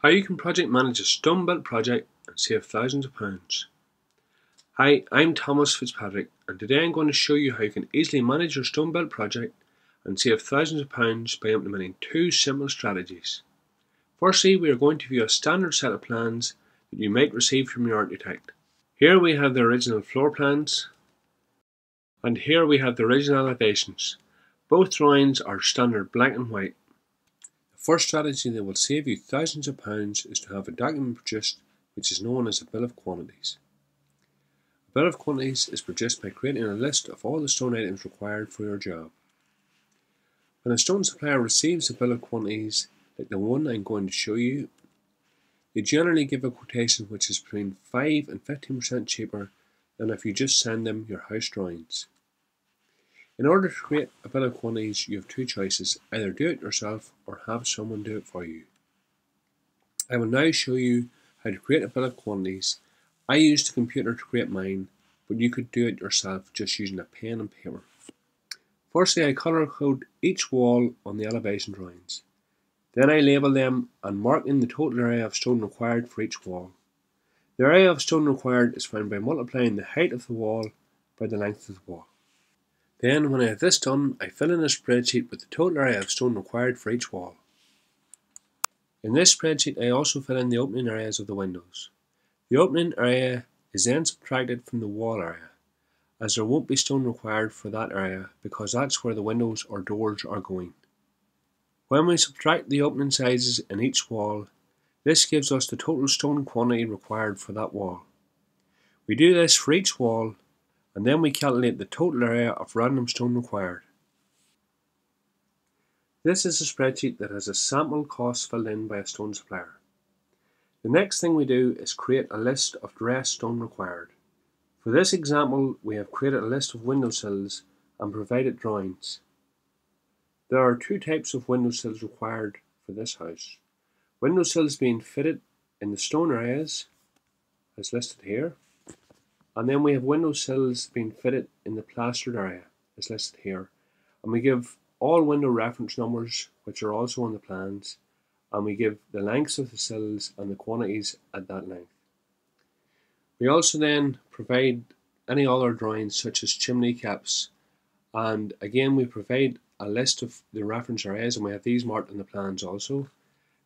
How you can project manage a stone built project and save thousands of pounds. Hi, I'm Thomas Fitzpatrick, and today I'm going to show you how you can easily manage your stone built project and save thousands of pounds by implementing two simple strategies. Firstly, we are going to view a standard set of plans that you might receive from your architect. Here we have the original floor plans, and here we have the original elevations. Both drawings are standard black and white. The first strategy that will save you thousands of pounds is to have a document produced which is known as a bill of quantities. A bill of quantities is produced by creating a list of all the stone items required for your job. When a stone supplier receives a bill of quantities like the one I'm going to show you, they generally give a quotation which is between 5 and 15% cheaper than if you just send them your house drawings. In order to create a bill of quantities, you have two choices: either do it yourself or have someone do it for you. I will now show you how to create a bill of quantities. I used a computer to create mine, but you could do it yourself just using a pen and paper. Firstly, I color code each wall on the elevation drawings. Then I label them and mark in the total area of stone required for each wall. The area of stone required is found by multiplying the height of the wall by the length of the wall. Then, when I have this done, I fill in a spreadsheet with the total area of stone required for each wall. In this spreadsheet, I also fill in the opening areas of the windows. The opening area is then subtracted from the wall area, as there won't be stone required for that area because that's where the windows or doors are going. When we subtract the opening sizes in each wall, this gives us the total stone quantity required for that wall. We do this for each wall, and then we calculate the total area of random stone required. This is a spreadsheet that has a sample cost filled in by a stone supplier. The next thing we do is create a list of dressed stone required. For this example, we have created a list of windowsills and provided drawings. There are two types of windowsills required for this house. Windowsills being fitted in the stone areas, as listed here, and then we have windowsills being fitted in the plastered area, as listed here, and we give all window reference numbers, which are also on the plans, and we give the lengths of the sills and the quantities at that length. We also then provide any other drawings such as chimney caps, and again we provide a list of the reference areas, and we have these marked on the plans also.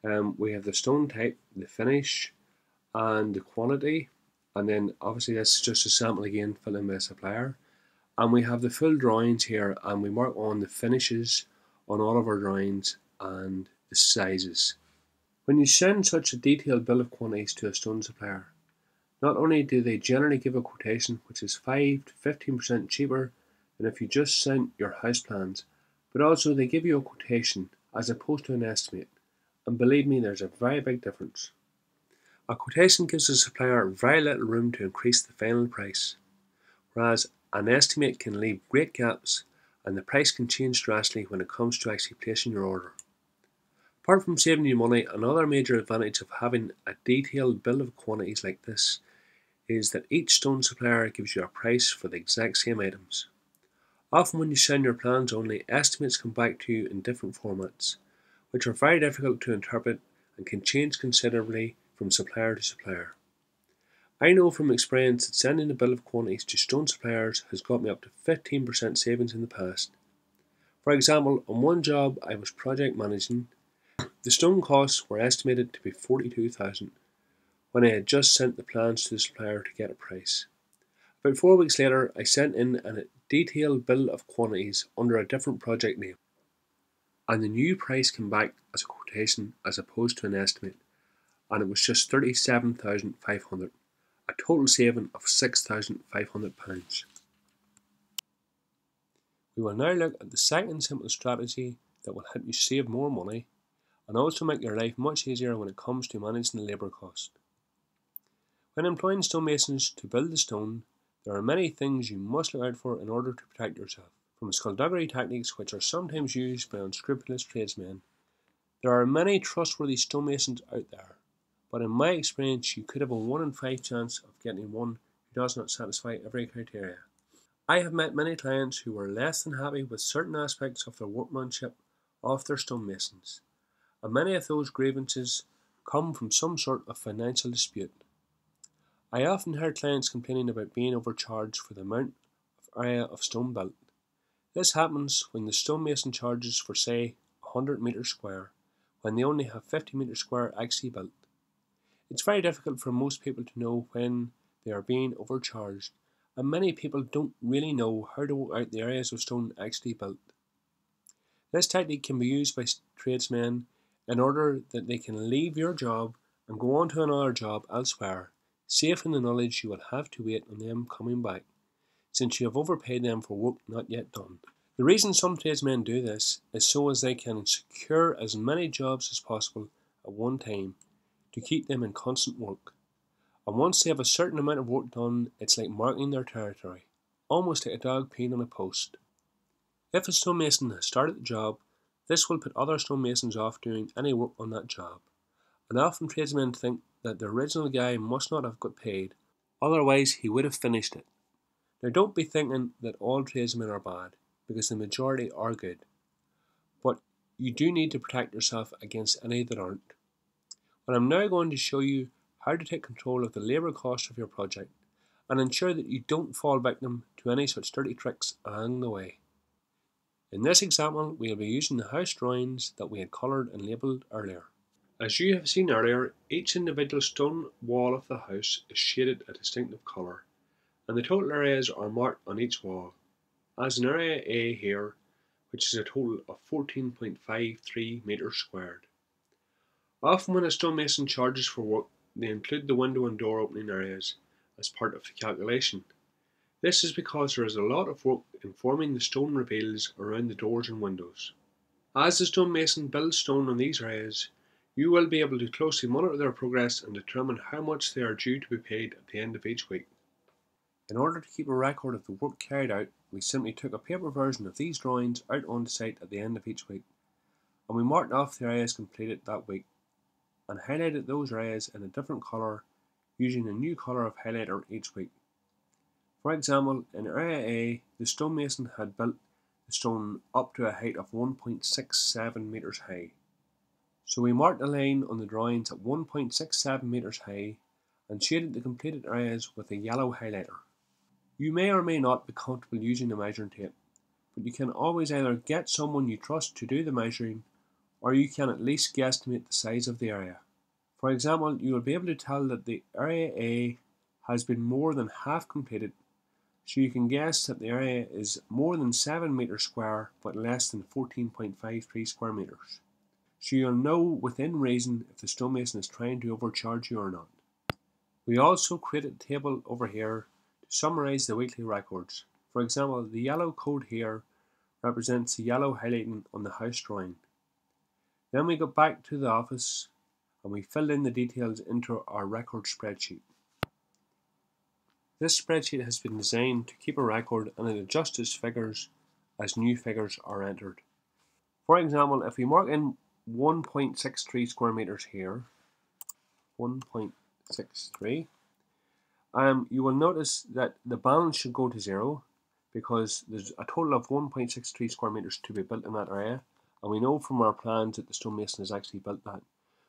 We have the stone type, the finish, and the quantity, and then obviously this is just a sample again filled in by a supplier. And we have the full drawings here, and we mark on the finishes on all of our drawings and the sizes. When you send such a detailed bill of quantities to a stone supplier, not only do they generally give a quotation which is 5 to 15% cheaper than if you just sent your house plans, but also they give you a quotation as opposed to an estimate, and believe me, there's a very big difference. A quotation gives the supplier very little room to increase the final price, whereas an estimate can leave great gaps and the price can change drastically when it comes to actually placing your order. Apart from saving you money, another major advantage of having a detailed bill of quantities like this is that each stone supplier gives you a price for the exact same items. Often when you send your plans only, estimates come back to you in different formats, which are very difficult to interpret and can change considerably from supplier to supplier. I know from experience that sending a bill of quantities to stone suppliers has got me up to 15% savings in the past. For example, on one job I was project managing, the stone costs were estimated to be $42,000 when I had just sent the plans to the supplier to get a price. About 4 weeks later, I sent in a detailed bill of quantities under a different project name, and the new price came back as a quotation as opposed to an estimate, and it was just $37,500, a total saving of £6,500. We will now look at the second simple strategy that will help you save more money and also make your life much easier when it comes to managing the labour cost. When employing stonemasons to build the stone, there are many things you must look out for in order to protect yourself. From skullduggery techniques which are sometimes used by unscrupulous tradesmen, there are many trustworthy stonemasons out there, but in my experience you could have a 1 in 5 chance of getting one who does not satisfy every criteria. I have met many clients who were less than happy with certain aspects of the workmanship of their stonemasons, and many of those grievances come from some sort of financial dispute. I often hear clients complaining about being overcharged for the amount of area of stone built. This happens when the stonemason charges for, say, 100 metres square, when they only have 50 metres square actually built. It's very difficult for most people to know when they are being overcharged, and many people don't really know how to work out the areas of stone actually built. This technique can be used by tradesmen in order that they can leave your job and go on to another job elsewhere, safe in the knowledge you will have to wait on them coming back, since you have overpaid them for work not yet done. The reason some tradesmen do this is so as they can secure as many jobs as possible at one time to keep them in constant work. And once they have a certain amount of work done, it's like marking their territory, almost like a dog peeing on a post. If a stonemason has started the job, this will put other stonemasons off doing any work on that job, and often tradesmen think that the original guy must not have got paid, otherwise he would have finished it. Now don't be thinking that all tradesmen are bad, because the majority are good, but you do need to protect yourself against any that aren't. And I'm now going to show you how to take control of the labour cost of your project and ensure that you don't fall victim to any such dirty tricks along the way. In this example, we will be using the house drawings that we had coloured and labelled earlier. As you have seen earlier, each individual stone wall of the house is shaded a distinctive colour, and the total areas are marked on each wall, as in area A here, which is a total of 14.53 metres squared. Often when a stonemason charges for work, they include the window and door opening areas as part of the calculation. This is because there is a lot of work in forming the stone reveals around the doors and windows. As the stonemason builds stone on these areas, you will be able to closely monitor their progress and determine how much they are due to be paid at the end of each week. In order to keep a record of the work carried out, we simply took a paper version of these drawings out on site at the end of each week, and we marked off the areas completed that week, and highlighted those areas in a different colour using a new colour of highlighter each week. For example, in area A, the stonemason had built the stone up to a height of 1.67 metres high. So we marked a line on the drawings at 1.67 metres high and shaded the completed areas with a yellow highlighter. You may or may not be comfortable using a measuring tape, but you can always either get someone you trust to do the measuring, or you can at least guesstimate the size of the area. For example, you will be able to tell that the area A has been more than half completed, so you can guess that the area is more than 7 metres square but less than 14.53 square metres. So you'll know within reason if the stonemason is trying to overcharge you or not. We also created a table over here to summarise the weekly records. For example, the yellow code here represents the yellow highlighting on the house drawing. Then we got back to the office and we filled in the details into our record spreadsheet. This spreadsheet has been designed to keep a record and it adjusts figures as new figures are entered. For example, if we mark in 1.63 square metres here, 1.63, you will notice that the balance should go to 0 because there's a total of 1.63 square metres to be built in that area, and we know from our plans that the stonemason has actually built that.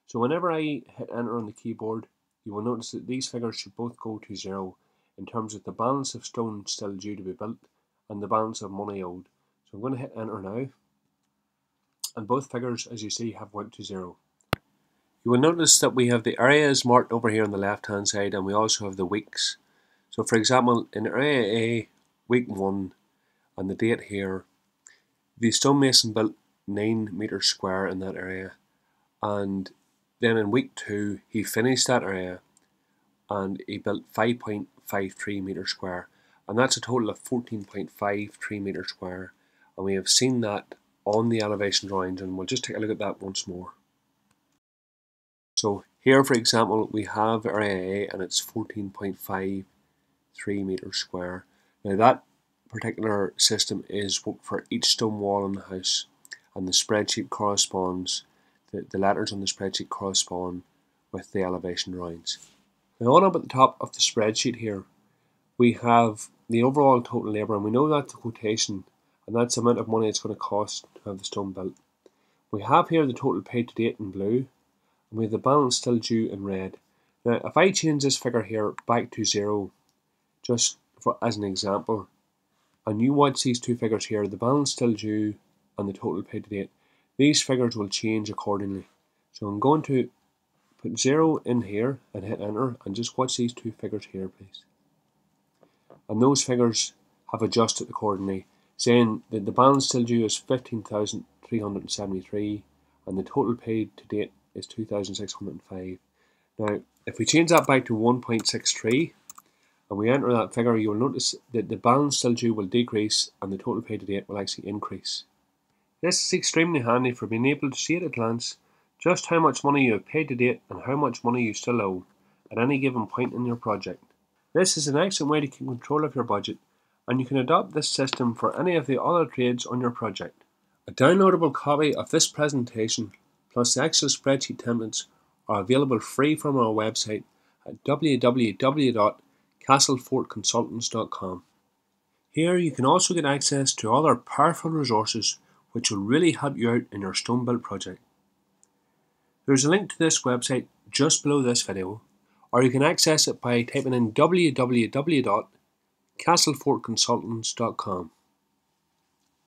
So whenever I hit enter on the keyboard, you will notice that these figures should both go to 0 in terms of the balance of stone still due to be built and the balance of money owed. So I'm going to hit enter now, and both figures, as you see, have went to 0. You will notice that we have the areas marked over here on the left hand side, and we also have the weeks. So for example, in area A, week 1, and the date here, the stonemason built 9 metres square in that area, and then in week 2 he finished that area and he built 5.53 metres square, and that's a total of 14.53 metres square, and we have seen that on the elevation drawings, and we'll just take a look at that once more. So here, for example, we have area A and it's 14.53 metres square. Now that particular system is worked for each stone wall in the house, and the spreadsheet corresponds, the letters on the spreadsheet correspond with the elevation drawings. Now on up at the top of the spreadsheet here, we have the overall total labour, and we know that's a quotation, and that's the amount of money it's going to cost to have the stone built. We have here the total paid to date in blue, and we have the balance still due in red. Now if I change this figure here back to 0, just as an example, and you watch these two figures here, the balance still due and the total paid to date, these figures will change accordingly. So I'm going to put 0 in here and hit enter, and just watch these two figures here please. And those figures have adjusted accordingly, saying that the balance still due is 15,373 and the total paid to date is 2,605. Now if we change that back to 1.63 and we enter that figure, you will notice that the balance still due will decrease and the total paid to date will actually increase. This is extremely handy for being able to see at a glance just how much money you have paid to date and how much money you still owe at any given point in your project. This is an excellent way to keep control of your budget, and you can adopt this system for any of the other trades on your project. A downloadable copy of this presentation plus the Excel spreadsheet templates are available free from our website at www.castlefortconsultants.com. Here you can also get access to other powerful resources which will really help you out in your stone build project. There's a link to this website just below this video, or you can access it by typing in www.castlefortconsultants.com.